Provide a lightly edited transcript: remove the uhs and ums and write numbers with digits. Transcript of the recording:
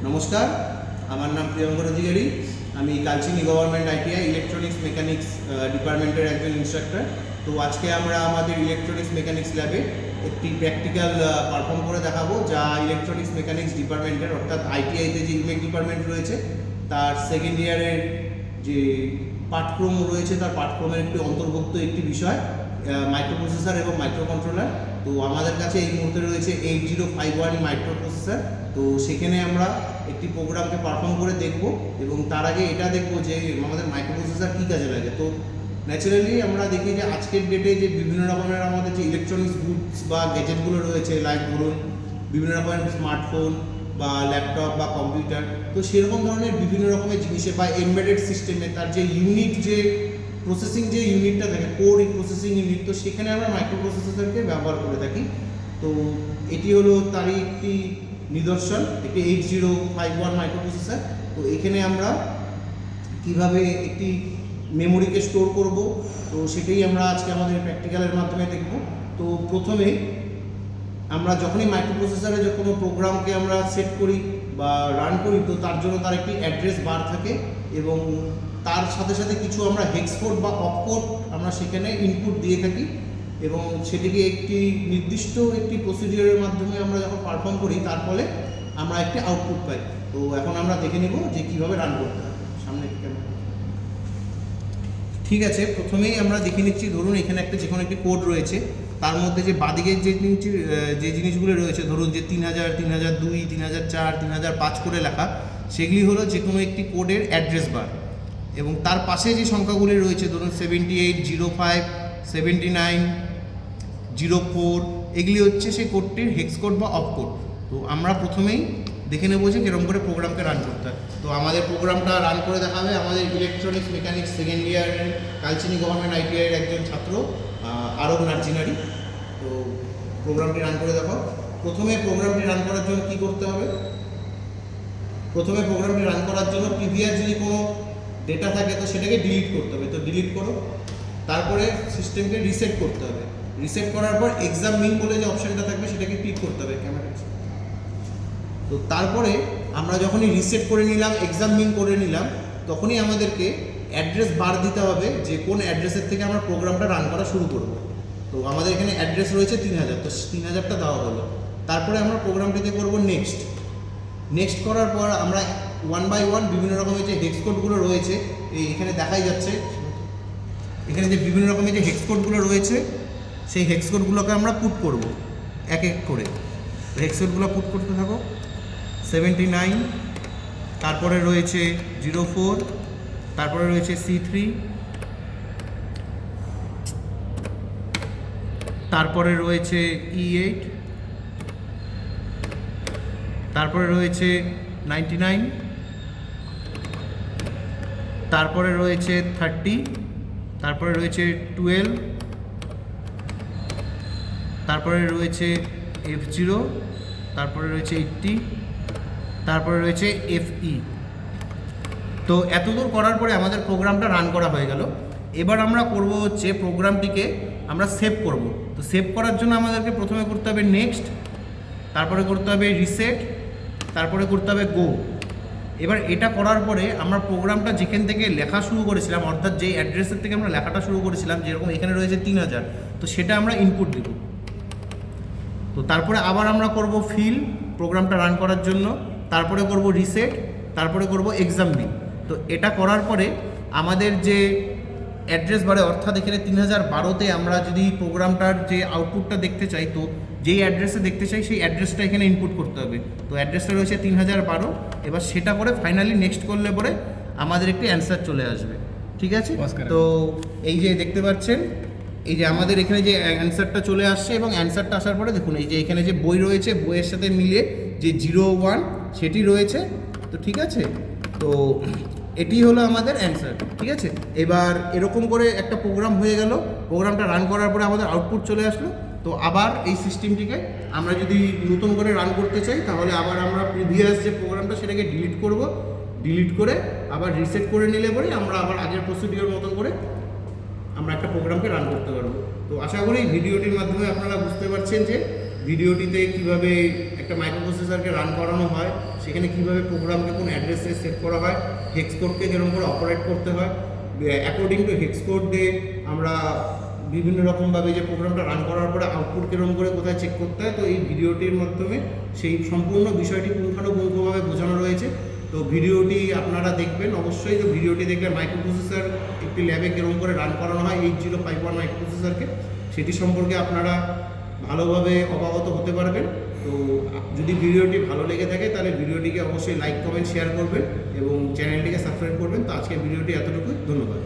নমস্কার, আমার নাম প্রিয়ঙ্কর অধিকারী। আমি Kalchini government ITI electronics mechanics ডিপার্টমেন্টের একজন ইনস্ট্রাক্টর। তো আজকে আমরা আমাদের ইলেকট্রনিক্স মেকানিক্স ল্যাবে একটি প্র্যাকটিক্যাল পারফর্ম করে দেখাবো, যা ইলেকট্রনিক্স মেকানিক্স ডিপার্টমেন্টের অর্থাৎ আইটিআইতে যে ইমেক ডিপার্টমেন্ট রয়েছে তার সেকেন্ড ইয়ারের যে পাঠক্রম রয়েছে তার পাঠক্রমের একটি অন্তর্ভুক্ত একটি বিষয় মাইক্রোপ্রসেসর এবং মাইক্রোকন্ট্রোলার। তো আমাদের কাছে এই মুহূর্তে রয়েছে 8051 মাইক্রোপ্রসেসর। তো সেখানে আমরা একটি প্রোগ্রামকে পারফর্ম করে দেখব এবং তার আগে এটা দেখব যে আমাদের মাইক্রোপ্রসেসর কী কাজে লাগে। তো ন্যাচারালি আমরা দেখি যে আজকের ডেটে যে বিভিন্ন রকমের আমাদের যে ইলেকট্রনিক্স গুডস বা গ্যাজেটগুলো রয়েছে, লাইক ধরুন বিভিন্ন রকমের স্মার্টফোন বা ল্যাপটপ বা কম্পিউটার, তো সেরকম ধরনের বিভিন্ন রকমের জিনিসে বা এমবেডেড সিস্টেমে তার যে ইউনিট, যে প্রসেসিং যে ইউনিটটা থাকে, কোর প্রসেসিং ইউনিট, তো সেখানে আমরা মাইক্রোপ্রসেসরকে ব্যবহার করে থাকি। তো এটি হলো তারই একটি নিদর্শন, একটি 8051 মাইক্রোপ্রসেসর। তো এখানে আমরা কিভাবে একটি মেমোরিকে স্টোর করব, তো সেটাই আমরা আজকে আমাদের প্র্যাকটিক্যালের মাধ্যমে দেখব। তো প্রথমে আমরা যখনই মাইক্রোপ্রসেসরে যে কোনো প্রোগ্রামকে আমরা সেট করি বা রান করি, তো তার জন্য তার একটি অ্যাড্রেস বার থাকে এবং তার সাথে সাথে কিছু আমরা হেক্স কোড বা অপকোড আমরা সেখানে ইনপুট দিয়ে থাকি এবং সেটিকে একটি নির্দিষ্ট একটি প্রসিডিওরের মাধ্যমে আমরা যখন পারফর্ম করি তার ফলে আমরা একটি আউটপুট পাই। তো এখন আমরা দেখে নেব যে কীভাবে রান করতে হবে। সামনে ক্যামেরা। ঠিক আছে, প্রথমেই আমরা দেখে নিচ্ছি, ধরুন এখানে একটা যে কোনো একটি কোড রয়েছে, তার মধ্যে যে বাদিকের যে জিনিসগুলো রয়েছে, ধরুন যে 3000, 3002, 3004, 3005 করে লেখা, সেগুলি হলো যে কোনো একটি কোডের অ্যাড্রেস বার। এবং তার পাশে যে সংখ্যাগুলি রয়েছে, ধরুন 78, 05, 79, 04, এগুলি হচ্ছে সেই কোডটির হেক্স কোড বা অপ কোড। তো আমরা প্রথমেই দেখে নেবো যে কীরকম করে প্রোগ্রামকে রান করতে হয়। তো আমাদের প্রোগ্রামটা রান করে দেখাবে আমাদের ইলেকট্রনিক্স মেকানিক্স সেকেন্ড ইয়ারের কালচিনি গভর্নমেন্ট আইটিআইয়ের একজন ছাত্র আরব নার্জিনারি। তো প্রোগ্রামটি রান করে দেখো। প্রথমে প্রোগ্রামটি রান করার জন্য কী করতে হবে? প্রথমে প্রোগ্রামটি রান করার জন্য প্রিভিয়াস যদি কোনো ডেটা থাকে তো সেটাকে ডিলিট করতে হবে। তো ডিলিট করো। তারপরে সিস্টেমকে রিসেট করতে হবে। রিসেট করার পর এক্সাম মিন বলে যে অপশানটা থাকবে সেটাকে ক্লিক করতে হবে ক্যামেরা। তো তারপরে আমরা যখনই রিসেট করে নিলাম, এক্সাম মিন করে নিলাম, তখনই আমাদেরকে অ্যাড্রেস বার দিতে হবে যে কোন অ্যাড্রেসের থেকে আমরা প্রোগ্রামটা রান করা শুরু করব। তো আমাদের এখানে অ্যাড্রেস রয়েছে 3000, তো 3000টা দেওয়া হলো। তারপরে আমরা প্রোগ্রামটিতে করব নেক্সট। নেক্সট করার পর আমরা 1 বাই 1 বিভিন্ন রকমের যে হেক্স কোডগুলো রয়েছে, এখানে দেখাই যাচ্ছে, এখানে যে বিভিন্ন রকমের যে হেক্স কোডগুলো রয়েছে সেই হেক্স কোডগুলোকে আমরা পুট করব এক এক করে। হেক্স কোডগুলো পুট করতে থাকো। 79, তারপরে রয়েছে 04, তারপরে রয়েছে C3, তারপরে রয়েছে E8, তারপরে রয়েছে 99, তারপরে রয়েছে 30, তারপরে রয়েছে 12, তারপরে রয়েছে F0, তারপরে রয়েছে 80, তারপরে রয়েছে FE। তো এতদূর করার পরে আমাদের প্রোগ্রামটা রান করা হয়ে গেল। এবার আমরা করব হচ্ছে প্রোগ্রামটিকে আমরা সেভ করব। তো সেভ করার জন্য আমাদেরকে প্রথমে করতে হবে নেক্সট, তারপরে করতে হবে রিসেট, তারপরে করতে হবে গো। এবার এটা করার পরে আমরা প্রোগ্রামটা যেখান থেকে লেখা শুরু করেছিলাম, অর্থাৎ যেই অ্যাড্রেসের থেকে আমরা লেখাটা শুরু করেছিলাম, যেরকম এখানে রয়েছে 3000, তো সেটা আমরা ইনপুট দেব। তো তারপরে আবার আমরা করব ফিল প্রোগ্রামটা রান করার জন্য, তারপরে করব রিসেট, তারপরে করব এক্সাম মিন। তো এটা করার পরে আমাদের যে অ্যাড্রেস বারে, অর্থাৎ এখানে 3012তে আমরা যদি প্রোগ্রামটার যে আউটপুটটা দেখতে চাই, তো যেই অ্যাড্রেসে দেখতে চাই সেই অ্যাড্রেসটা এখানে ইনপুট করতে হবে। তো অ্যাড্রেসটা রয়েছে 3012। এবার সেটা করে ফাইনালি নেক্সট করলে পরে আমাদের একটি অ্যান্সার চলে আসবে। ঠিক আছে, তো এই যে দেখতে পাচ্ছেন, এই যে আমাদের এখানে যে অ্যান্সারটা চলে আসছে এবং অ্যান্সারটা আসার পরে দেখুন এই যে এখানে যে বই রয়েছে, বইয়ের সাথে মিলিয়ে যে 01 সেটি রয়েছে। তো ঠিক আছে, তো এটি হলো আমাদের অ্যান্সার। ঠিক আছে, এবার এরকম করে একটা প্রোগ্রাম হয়ে গেল। প্রোগ্রামটা রান করার পরে আমাদের আউটপুট চলে আসলো। তো আবার এই সিস্টেমটিকে আমরা যদি নতুন করে রান করতে চাই, তাহলে আবার আমরা প্রিভিয়াস যে প্রোগ্রামটা সেটাকে ডিলিট করব। ডিলিট করে আবার রিসেট করে নিলে পরে আমরা আবার আগের প্রসিডিওর মতন করে আমরা একটা প্রোগ্রামকে রান করতে পারবো। তো আশা করি ভিডিওটির মাধ্যমে আপনারা বুঝতে পারছেন যে ভিডিওটিতে কিভাবে একটা মাইক্রোপ্রসেসরকে রান করানো হয়, সেখানে কিভাবে প্রোগ্রামকে কোন অ্যাড্রেসে সেট করা হয়, হেক্স কোডকে যেরকম করে অপারেট করতে হয়, অ্যাকর্ডিং টু হেক্স কোড দিয়ে আমরা বিভিন্ন রকমভাবে যে প্রোগ্রামটা রান করার পরে আউটপুট কীরকম করে কোথায় চেক করতে হয়, তো এই ভিডিওটির মাধ্যমে সেই সম্পূর্ণ বিষয়টি পুঙ্খানুপুঙ্খভাবে বোঝানো রয়েছে। তো ভিডিওটি আপনারা দেখবেন অবশ্যই। তো ভিডিওটি দেখলে মাইক্রোপ্রসেসর একটি ল্যাবে কীরকম করে রান করানো হয় 8051 মাইক্রোপ্রসেসরকে, সেটি সম্পর্কে আপনারা ভালোভাবে অবগত হতে পারবেন। তো যদি ভিডিওটি ভালো লেগে থাকে তাহলে ভিডিওটিকে অবশ্যই লাইক কমেন্ট শেয়ার করবেন এবং চ্যানেলটিকে সাবস্ক্রাইব করবেন। তো আজকের ভিডিওটি এতটুকুই, ধন্যবাদ।